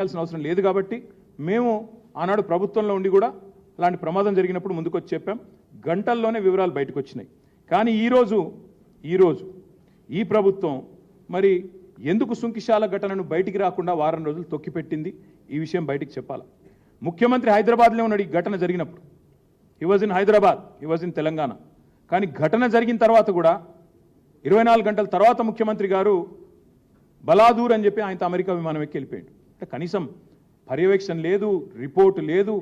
చేయాల్సిన అవసరం లేదు కాబట్టి మేము ఆనాడు ప్రభుత్వంలో ఉండి కూడా అలాంటి ప్రమాదం జరిగినప్పుడు ముందుకు వచ్చి చెప్పాం. గంటల్లోనే వివరాలు బయటకు వచ్చినాయి. కానీ ఈరోజు ఈ ప్రభుత్వం మరి ఎందుకు సుంకిశాల ఘటనను బయటికి రాకుండా వారం రోజులు తొక్కిపెట్టింది? ఈ విషయం బయటికి చెప్పాలి. ముఖ్యమంత్రి హైదరాబాద్లో ఉన్నాడు ఈ ఘటన జరిగినప్పుడు. He was in Hyderabad, he was in Telangana. కానీ ఘటన జరిగిన తర్వాత కూడా 24 గంటల తర్వాత ముఖ్యమంత్రి గారు బలాదూర్ అని చెప్పి ఆయనతో అమెరికా విమానం ఎక్కి వెళ్ళిపోయాడు. అంటే కనీసం పర్యవేక్షణ లేదు, రిపోర్టు లేదు,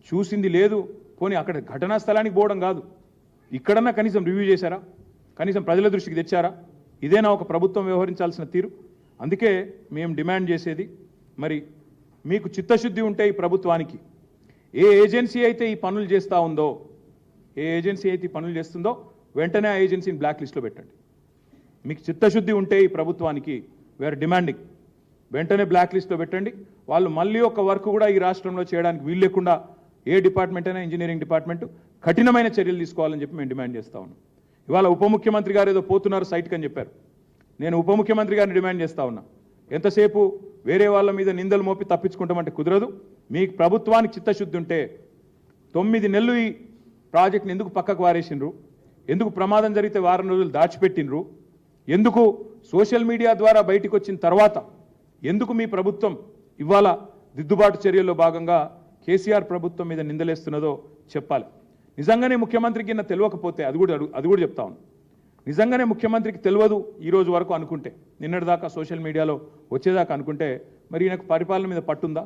చూసింది లేదు. పోనీ అక్కడ ఘటనా స్థలానికి పోవడం కాదు, ఇక్కడన్నా కనీసం రివ్యూ చేశారా? కనీసం ప్రజల దృష్టికి తెచ్చారా? ఇదేనా ఒక ప్రభుత్వం వ్యవహరించాల్సిన తీరు? అందుకే మేము డిమాండ్ చేసేది, మరి మీకు చిత్తశుద్ధి ఉంటే ఈ ప్రభుత్వానికి ఏ ఏజెన్సీ అయితే ఈ పనులు చేస్తూ ఉందో, ఏ ఏజెన్సీ అయితే ఈ పనులు చేస్తుందో వెంటనే ఆ ఏజెన్సీని బ్లాక్ లిస్ట్లో పెట్టండి. మీకు చిత్తశుద్ధి ఉంటే ఈ ప్రభుత్వానికి వీఆర్ డిమాండింగ్ వెంటనే బ్లాక్ లిస్ట్లో పెట్టండి. వాళ్ళు మళ్ళీ ఒక వర్క్ కూడా ఈ రాష్ట్రంలో చేయడానికి వీలు లేకుండా ఏ డిపార్ట్మెంట్ అయినా ఇంజనీరింగ్ డిపార్ట్మెంట్ కఠినమైన చర్యలు తీసుకోవాలని చెప్పి మేము డిమాండ్ చేస్తా ఉన్నాం. ఇవాళ ఉప ముఖ్యమంత్రి గారు ఏదో పోతున్నారు సైట్కి అని చెప్పారు. నేను ఉప ముఖ్యమంత్రి గారిని డిమాండ్ చేస్తా ఉన్నా, ఎంతసేపు వేరే వాళ్ళ మీద నిందలు మోపి తప్పించుకుంటామంటే కుదరదు. మీకు ప్రభుత్వానికి చిత్తశుద్ధి ఉంటే 9 నెలలు ఈ ప్రాజెక్ట్ని ఎందుకు పక్కకు వారేసినరు? ఎందుకు ప్రమాదం జరిగితే వారం రోజులు దాచిపెట్టినరు? ఎందుకు సోషల్ మీడియా ద్వారా బయటకు వచ్చిన తర్వాత ఎందుకు మీ ప్రభుత్వం ఇవాళ దిద్దుబాటు చర్యల్లో భాగంగా కేసీఆర్ ప్రభుత్వం మీద నిందలేస్తున్నదో చెప్పాలి. నిజంగానే ముఖ్యమంత్రికి నా తెలియకపోతే అది కూడా చెప్తా ఉన్నాను. నిజంగానే ముఖ్యమంత్రికి తెలియదు ఈరోజు వరకు అనుకుంటే, నిన్నటిదాకా సోషల్ మీడియాలో వచ్చేదాకా అనుకుంటే, మరి ఈయనకు పరిపాలన మీద పట్టుందా?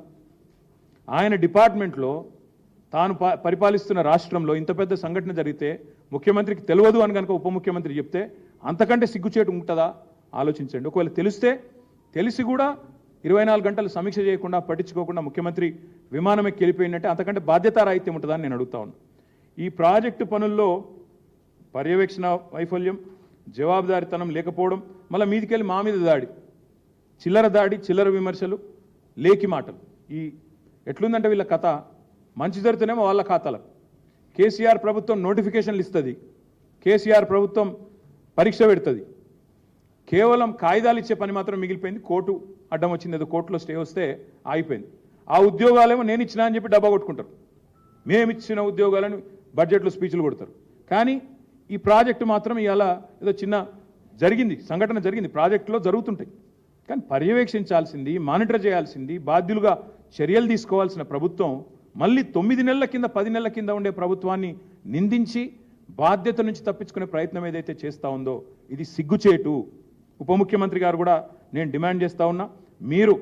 ఆయన డిపార్ట్మెంట్లో తాను పరిపాలిస్తున్న రాష్ట్రంలో ఇంత పెద్ద సంఘటన జరిగితే ముఖ్యమంత్రికి తెలియదు అని కనుక ఉప ముఖ్యమంత్రి చెప్తే అంతకంటే సిగ్గుచేటు ఉంటుందా? ఆలోచించండి. ఒకవేళ తెలిసి కూడా 24 గంటలు సమీక్ష చేయకుండా పట్టించుకోకుండా ముఖ్యమంత్రి విమానం ఎక్కి వెళ్ళిపోయిందంటే అంతకంటే బాధ్యతారాహిత్యం ఉంటుందా అని నేను అడుగుతా ఉన్నాను. ఈ ప్రాజెక్టు పనుల్లో పర్యవేక్షణ వైఫల్యం, జవాబుదారీతనం లేకపోవడం, మళ్ళీ మీదికెళ్ళి మా మీద దాడి, చిల్లర విమర్శలు, లేకి మాటలు. ఈ ఎట్లుందంటే వీళ్ళ కథ మంచి జరుగుతూనేమో వాళ్ళ ఖాతాలకు. కేసీఆర్ ప్రభుత్వం నోటిఫికేషన్లు ఇస్తుంది, కేసీఆర్ ప్రభుత్వం పరీక్ష పెడుతుంది, కేవలం కాగితాలు ఇచ్చే పని మాత్రం మిగిలిపోయింది. కోర్టు అడ్డం వచ్చింది, ఏదో కోర్టులో స్టే వస్తే ఆగిపోయింది. ఆ ఉద్యోగాలేమో నేను ఇచ్చినా అని చెప్పి డబ్బా కొట్టుకుంటారు. మేమిచ్చిన ఉద్యోగాలను బడ్జెట్లో స్పీచ్లు కొడతారు. కానీ ఈ ప్రాజెక్టు మాత్రం ఇవాళ ఏదో చిన్న సంఘటన జరిగింది, ప్రాజెక్టులో జరుగుతుంటాయి. కానీ పర్యవేక్షించాల్సింది, మానిటర్ చేయాల్సింది, బాధ్యులుగా చర్యలు తీసుకోవాల్సిన ప్రభుత్వం మళ్ళీ 9 నెలల కింద 10 నెలల కింద ఉండే ప్రభుత్వాన్ని నిందించి బాధ్యత నుంచి తప్పించుకునే ప్రయత్నం ఏదైతే చేస్తూ ఉందో ఇది సిగ్గుచేటు. ఉప ముఖ్యమంత్రి గారు కూడా నేను డిమాండ్ చేస్తూ ఉన్నా, మీరు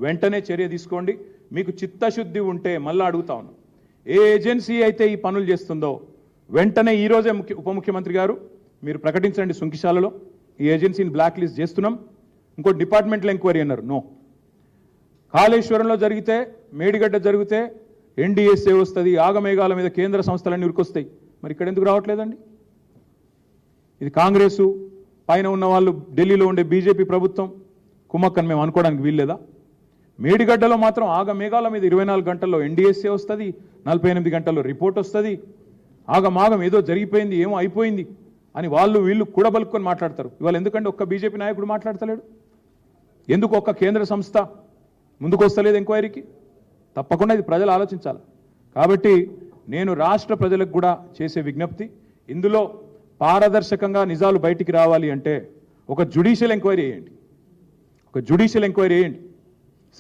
వెంటనే చర్య తీసుకోండి. మీకు చిత్తశుద్ధి ఉంటే మళ్ళీ అడుగుతా ఉన్నా, ఏ ఏజెన్సీ అయితే ఈ పనులు చేస్తుందో వెంటనే ఈరోజే ఉప ముఖ్యమంత్రి గారు మీరు ప్రకటించండి. సుంకిశాలలో ఈ ఏజెన్సీని బ్లాక్ లిస్ట్ చేస్తున్నాం. ఇంకో డిపార్ట్మెంట్లో ఎంక్వైరీ అన్నారు, నో. కాళేశ్వరంలో జరిగితే, మేడిగడ్డ జరిగితే ఎన్డీఎస్ఏ వస్తుంది, ఆగమేఘాల మీద కేంద్ర సంస్థలన్నీ ఉరికొస్తాయి. మరి ఇక్కడ ఎందుకు రావట్లేదండి? ఇది కాంగ్రెసు పైన ఉన్న వాళ్ళు, ఢిల్లీలో ఉండే బీజేపీ ప్రభుత్వం కుమ్మక్కని మేము అనుకోవడానికి వీల్లేదా? మేడిగడ్డలో మాత్రం ఆగమేఘాల మీద 24 గంటల్లో ఎన్డీఎస్ఏ వస్తుంది, 48 గంటల్లో రిపోర్ట్ వస్తుంది. ఆగమాగం ఏదో జరిగిపోయింది, ఏమో అయిపోయింది అని వీళ్ళు కూడబలుక్కొని మాట్లాడతారు. ఇవాళ ఎందుకంటే ఒక్క బీజేపీ నాయకుడు మాట్లాడతలేడు? ఎందుకు ఒక్క కేంద్ర సంస్థ ముందుకు వస్తలేదు ఎంక్వైరీకి? తప్పకుండా ఇది ప్రజలు ఆలోచించాలి. కాబట్టి నేను రాష్ట్ర ప్రజలకు కూడా చేసే విజ్ఞప్తి, ఇందులో పారదర్శకంగా నిజాలు బయటికి రావాలి అంటే ఒక జ్యుడిషియల్ ఎంక్వైరీ వేయండి.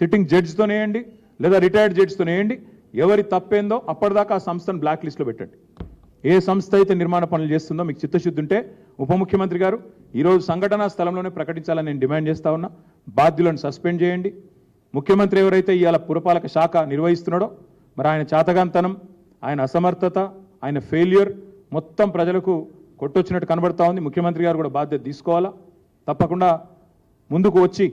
సిట్టింగ్ జడ్జితోనే వేయండి, లేదా రిటైర్డ్ జడ్జితోనే వేయండి. ఎవరి తప్పేందో అప్పటిదాకా ఆ సంస్థను బ్లాక్ లిస్ట్లో పెట్టండి. ఏ సంస్థ అయితే నిర్మాణ పనులు చేస్తుందో మీకు చిత్తశుద్ధి ఉంటే ఉప ముఖ్యమంత్రి గారు ఈరోజు సంఘటనా స్థలంలోనే ప్రకటించాలని నేను డిమాండ్ చేస్తా ఉన్నా. బాధ్యులను సస్పెండ్ చేయండి. ముఖ్యమంత్రి ఎవరైతే ఇవాళ పురపాలక శాఖ నిర్వహిస్తున్నాడో మరి ఆయన చాతగాంతనం, ఆయన అసమర్థత, ఆయన ఫెయిల్యూర్ మొత్తం ప్రజలకు కొట్టొచ్చినట్టు కనబడతా ఉంది. ముఖ్యమంత్రి గారు కూడా బాధ్యత తీసుకోవాలా. తప్పకుండా ముందుకు వచ్చి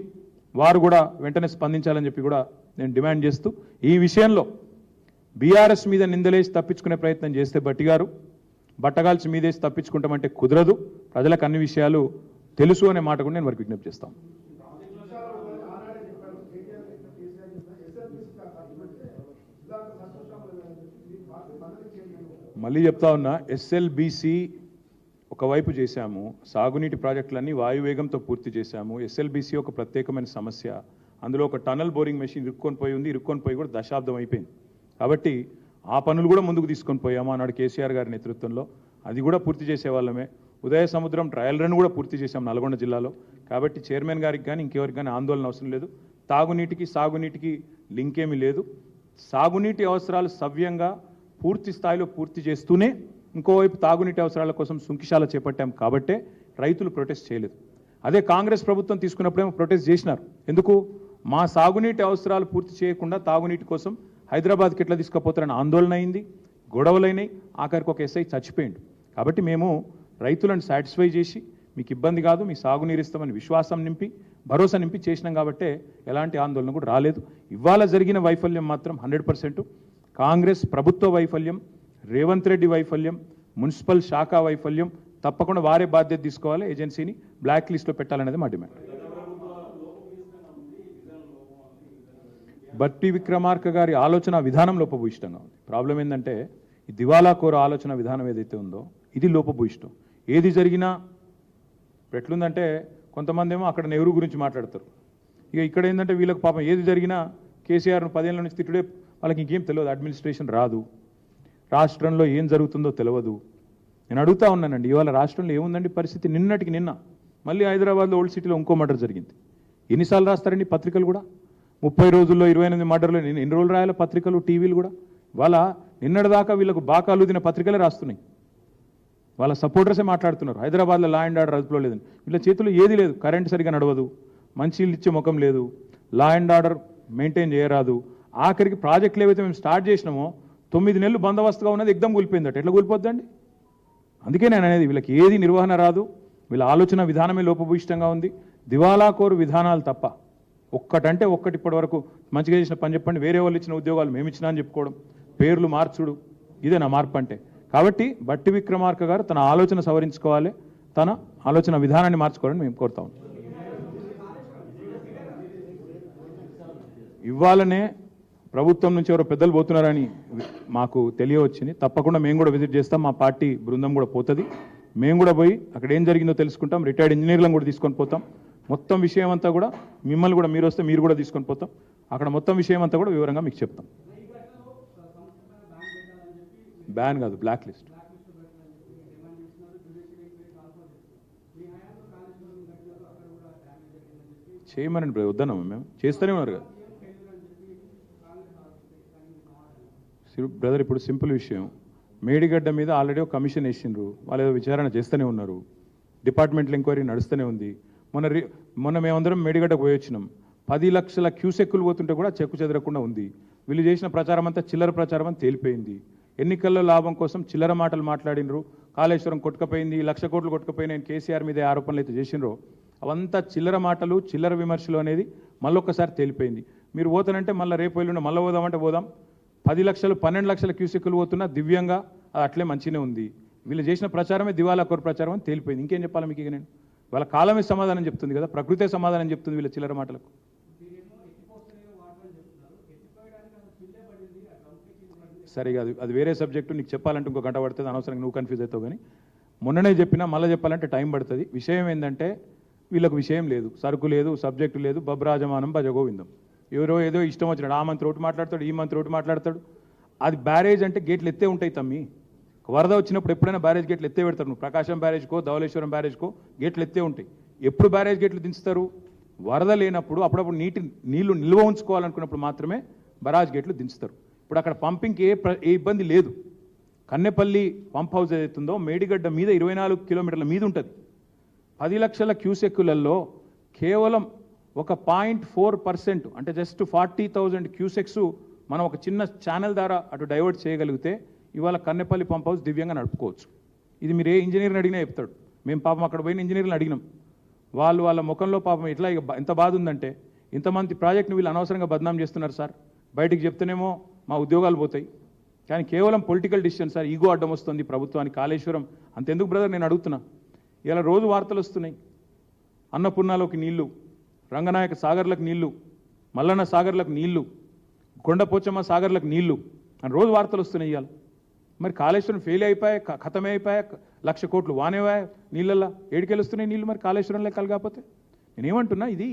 వారు కూడా వెంటనే స్పందించాలని చెప్పి కూడా నేను డిమాండ్ చేస్తూ, ఈ విషయంలో బీఆర్ఎస్ మీద నిందలేసి తప్పించుకునే ప్రయత్నం చేస్తే బట్టగాల్చి మీదేసి తప్పించుకుంటామంటే కుదరదు. ప్రజలకు అన్ని విషయాలు తెలుసు అనే మాట కూడా నేను వారికి విజ్ఞప్తి చేస్తాను. మళ్ళీ చెప్తా ఉన్నా, ఎస్ఎల్బీసీ ఒకవైపు చేశాము, సాగునీటి ప్రాజెక్టులన్నీ వాయువేగంతో పూర్తి చేశాము. ఎస్ఎల్బీసీ ఒక ప్రత్యేకమైన సమస్య, అందులో ఒక టనల్ బోరింగ్ మెషిన్ ఇరుక్కొని పోయి ఉంది. ఇరుక్కొని పోయి కూడా దశాబ్దం అయిపోయింది. కాబట్టి ఆ పనులు కూడా ముందుకు తీసుకొని పోయాము ఆనాడు కేసీఆర్ గారి నేతృత్వంలో. అది కూడా పూర్తి చేసేవాళ్ళమే. ఉదయ సముద్రం ట్రయల్ రన్ కూడా పూర్తి చేశాం నల్గొండ జిల్లాలో. కాబట్టి చైర్మన్ గారికి కానీ ఇంకెవరికి కానీ ఆందోళన అవసరం లేదు. తాగునీటికి సాగునీటికి లింక్ ఏమీ లేదు. సాగునీటి అవసరాలు సవ్యంగా పూర్తి స్థాయిలో పూర్తి చేస్తూనే ఇంకోవైపు తాగునీటి అవసరాల కోసం సుంకిశాల చేపట్టాం. కాబట్టే రైతులు ప్రొటెస్ట్ చేయలేదు. అదే కాంగ్రెస్ ప్రభుత్వం తీసుకున్నప్పుడేమో ప్రొటెస్ట్ చేసినారు. ఎందుకు? మా సాగునీటి అవసరాలు పూర్తి చేయకుండా తాగునీటి కోసం హైదరాబాద్కి ఎట్లా తీసుకుపోతారని ఆందోళన అయింది, గొడవలైనాయి, ఆఖరికి ఒక ఎస్ఐ చచ్చిపోయిండు. కాబట్టి మేము రైతులను సాటిస్ఫై చేసి మీకు ఇబ్బంది కాదు, మీ సాగునీరు ఇస్తామని విశ్వాసం నింపి భరోసా నింపి చేసినాం. కాబట్టే ఎలాంటి ఆందోళన కూడా రాలేదు. ఇవాళ జరిగిన వైఫల్యం మాత్రం 100% కాంగ్రెస్ ప్రభుత్వ వైఫల్యం, రేవంత్ రెడ్డి వైఫల్యం, మున్సిపల్ శాఖ వైఫల్యం. తప్పకుండా వారే బాధ్యత తీసుకోవాలి. ఏజెన్సీని బ్లాక్ లిస్ట్లో పెట్టాలనేది మా డిమాండ్. బట్టి విక్రమార్క గారి ఆలోచన విధానం లోపభూయిష్టంగా ఉంది. ప్రాబ్లం ఏంటంటే ఈ దివాలాకోరు ఆలోచన విధానం ఏదైతే ఉందో ఇది లోపభూయిష్టం. ఏది జరిగినా ఎట్లుందంటే కొంతమంది ఏమో అక్కడ నెహ్రూ గురించి మాట్లాడతారు. ఇక ఇక్కడ ఏంటంటే వీళ్ళకి పాపం ఏది జరిగినా కేసీఆర్ను 10 ఏళ్ళ నుంచి తిట్టుడే, వాళ్ళకి ఇంకేం తెలియదు. అడ్మినిస్ట్రేషన్ రాదు, రాష్ట్రంలో ఏం జరుగుతుందో తెలియదు. నేను అడుగుతా ఉన్నానండి, ఇవాళ రాష్ట్రంలో ఏముందండి పరిస్థితి? నిన్నటికి నిన్న మళ్ళీ హైదరాబాద్లో ఓల్డ్ సిటీలో ఇంకో మర్డర్ జరిగింది. ఎన్నిసార్లు రాస్తారండి పత్రికలు కూడా? 30 రోజుల్లో 28 మర్డర్లు. నేను ఎన్ని రోజులు రాయాలి పత్రికలు, టీవీలు కూడా? వాళ్ళ నిన్నటిదాకా వీళ్ళకు బాకాలు దిన పత్రికలే రాస్తున్నాయి. వాళ్ళ సపోర్టర్సే మాట్లాడుతున్నారు హైదరాబాద్లో లా అండ్ ఆర్డర్ అదుపులో లేదని. వీళ్ళ చేతుల్లో ఏది లేదు. కరెంట్ సరిగా నడవదు, మంచినీళ్ళు ఇచ్చే ముఖం లేదు, లా అండ్ ఆర్డర్ మెయింటైన్ చేయరాదు. ఆఖరికి ప్రాజెక్టులు ఏవైతే మేము స్టార్ట్ చేసినామో 9 నెలలు బందోబస్తుగా ఉన్నది ఎగ్దం కూలిపోయిందట. ఎట్లా కూలిపోద్దండి? అందుకే నేను అనేది వీళ్ళకి ఏది నిర్వహణ రాదు. వీళ్ళ ఆలోచన విధానమే లోపభూయిష్టంగా ఉంది. దివాలాకోరు విధానాలు తప్ప ఒక్కటంటే ఒక్కటి ఇప్పటి వరకు మంచిగా చేసిన పని చెప్పండి. వేరే వాళ్ళు ఇచ్చిన ఉద్యోగాలు మేము ఇచ్చినా అని చెప్పుకోవడం, పేర్లు మార్చుడు, ఇదే నా మార్పు అంటే. కాబట్టి బట్టి విక్రమార్క గారు తన ఆలోచన సవరించుకోవాలి, తన ఆలోచన విధానాన్ని మార్చుకోవాలని మేము కోరుతాం. ఇవ్వాలనే ప్రభుత్వం నుంచి ఎవరో పెద్దలు పోతున్నారని మాకు తెలియవచ్చింది. తప్పకుండా మేము కూడా విజిట్ చేస్తాం. మా పార్టీ బృందం కూడా పోతుంది. మేము కూడా పోయి అక్కడ ఏం జరిగిందో తెలుసుకుంటాం. రిటైర్డ్ ఇంజనీర్లను కూడా తీసుకొని పోతాం. మొత్తం విషయం అంతా కూడా మిమ్మల్ని కూడా మీరు వస్తే మీరు కూడా తీసుకొని పోతాం. అక్కడ మొత్తం విషయం అంతా కూడా వివరంగా మీకు చెప్తాం. బ్యాన్ కాదు, బ్లాక్ లిస్ట్. చేయమనండి వద్దన్నాము మేము, చేస్తూనే ఉన్నారు కదా బ్రదర్. ఇప్పుడు సింపుల్ విషయం, మేడిగడ్డ మీద ఆల్రెడీ ఒక కమిషన్ వేసిండ్రు. వాళ్ళు ఏదో విచారణ చేస్తూనే ఉన్నారు. డిపార్ట్మెంటల్ ఎంక్వైరీ నడుస్తూనే ఉంది. మొన్న మేమందరం మేడిగడ్డకు పోయి వచ్చినాం. 10 లక్షల క్యూసెక్కులు పోతుంటే కూడా చెక్కు చెదరకుండా ఉంది. వీళ్ళు చేసిన ప్రచారం అంతా చిల్లర ప్రచారం అని తేలిపోయింది. ఎన్నికల్లో లాభం కోసం చిల్లర మాటలు మాట్లాడినరు. కాళేశ్వరం కొట్టుకపోయింది, 1,00,000 కోట్లు కొట్టుకపోయినాయి, కేసీఆర్ మీద ఆరోపణలు అయితే చేసినరో అవంతా చిల్లర మాటలు, చిల్లర విమర్శలు అనేది మళ్ళొక్కసారి తేలిపోయింది. మీరు పోతానంటే మళ్ళీ రేపు ఎల్లుండి మళ్ళీ పోదామంటే పోదాం. 10 లక్షలు 12 లక్షల క్యూసెక్కులు పోతున్నా దివ్యంగా అది అట్లే మంచిగానే ఉంది. వీళ్ళు చేసిన ప్రచారమే దివాలాకోరు ప్రచారం అని తేలిపోయింది. ఇంకేం చెప్పాలి మీకు? ఇక నేను వాళ్ళ కాలమే సమాధానం చెప్తుంది కదా, ప్రకృతే సమాధానం చెప్తుంది వీళ్ళ చిల్లర మాటలకు. సరే అది వేరే సబ్జెక్టు. నీకు చెప్పాలంటే ఇంకో గంట పడుతుంది, అనవసరంగా నువ్వు కన్ఫ్యూజ్ అవుతావు. కానీ మొన్ననే చెప్పినా మళ్ళీ చెప్పాలంటే టైం పడుతుంది. విషయం ఏంటంటే వీళ్ళకు విషయం లేదు, సరుకు లేదు, సబ్జెక్టు లేదు, బబ్రాజమానం భజగోవిందం. ఎవరో ఏదో ఇష్టం వచ్చినాడు, ఆ మంత్రి ఒకటి మాట్లాడతాడు, ఈ మంత్రి ఒకటి మాట్లాడతాడు. అది బ్యారేజ్ అంటే గేట్లు ఎత్తే ఉంటాయి తమ్మి. వరద వచ్చినప్పుడు ఎప్పుడైనా బ్యారేజ్ గేట్లు ఎత్తే పెడతారు. నువ్వు ప్రకాశం బ్యారేజ్కో ధవళేశ్వరం బ్యారేజ్కో గేట్లు ఎత్తే ఉంటాయి. ఎప్పుడు బ్యారేజ్ గేట్లు దించుతారు? వరద లేనప్పుడు, అప్పుడప్పుడు నీళ్లు నిల్వ ఉంచుకోవాలనుకున్నప్పుడు మాత్రమే బరాజ్ గేట్లు దించుతారు. ఇప్పుడు అక్కడ పంపింగ్కి ఏ ఇబ్బంది లేదు. కన్నెపల్లి పంప్ హౌస్ ఏదైతుందో మేడిగడ్డ మీద 24 కిలోమీటర్ల మీద ఉంటుంది. 10 లక్షల క్యూసెక్కులలో కేవలం ఒక 0.4% అంటే జస్ట్ 40,000 క్యూసెక్స్ మనం ఒక చిన్న ఛానల్ ద్వారా అటు డైవర్ట్ చేయగలిగితే ఇవాళ కన్నెపల్లి పంప్ హౌస్ దివ్యంగా నడుపుకోవచ్చు. ఇది మీరు ఏ ఇంజనీర్ని అడిగినా చెప్తాడు. మేము పాపం అక్కడ పోయిన ఇంజనీర్ని అడిగినాం. వాళ్ళ ముఖంలో పాపం ఎట్లా ఎంత బాధ ఉందంటే, ఇంతమంది ప్రాజెక్ట్ని వీళ్ళు అనవసరంగా బదనాం చేస్తున్నారు సార్, బయటికి చెప్తేనేమో మా ఉద్యోగాలు పోతాయి, కానీ కేవలం పొలిటికల్ డిసిషన్ సార్, ఈగో అడ్డం వస్తుంది ప్రభుత్వానికి. కాళేశ్వరం అంతెందుకు బ్రదర్, నేను అడుగుతున్నా. ఇలా రోజు వార్తలు వస్తున్నాయి, అన్నపూర్ణలోకి నీళ్లు, రంగనాయక సాగర్లకు నీళ్లు, మల్లన్న సాగర్లకు నీళ్లు, కొండపోచమ్మ సాగర్లకు నీళ్లు అని రోజు వార్తలు వస్తున్నాయి. ఇవాళ మరి కాళేశ్వరం ఫెయిల్ అయిపోయాయి, ఖతమే అయిపోయా, 1,00,000 కోట్లు వానేవా నీళ్ళల్లో. ఏడికెళ్ళొస్తున్నాయి నీళ్ళు మరి కాళేశ్వరం లెక్కలు కాకపోతే? నేనేమంటున్నా, ఇది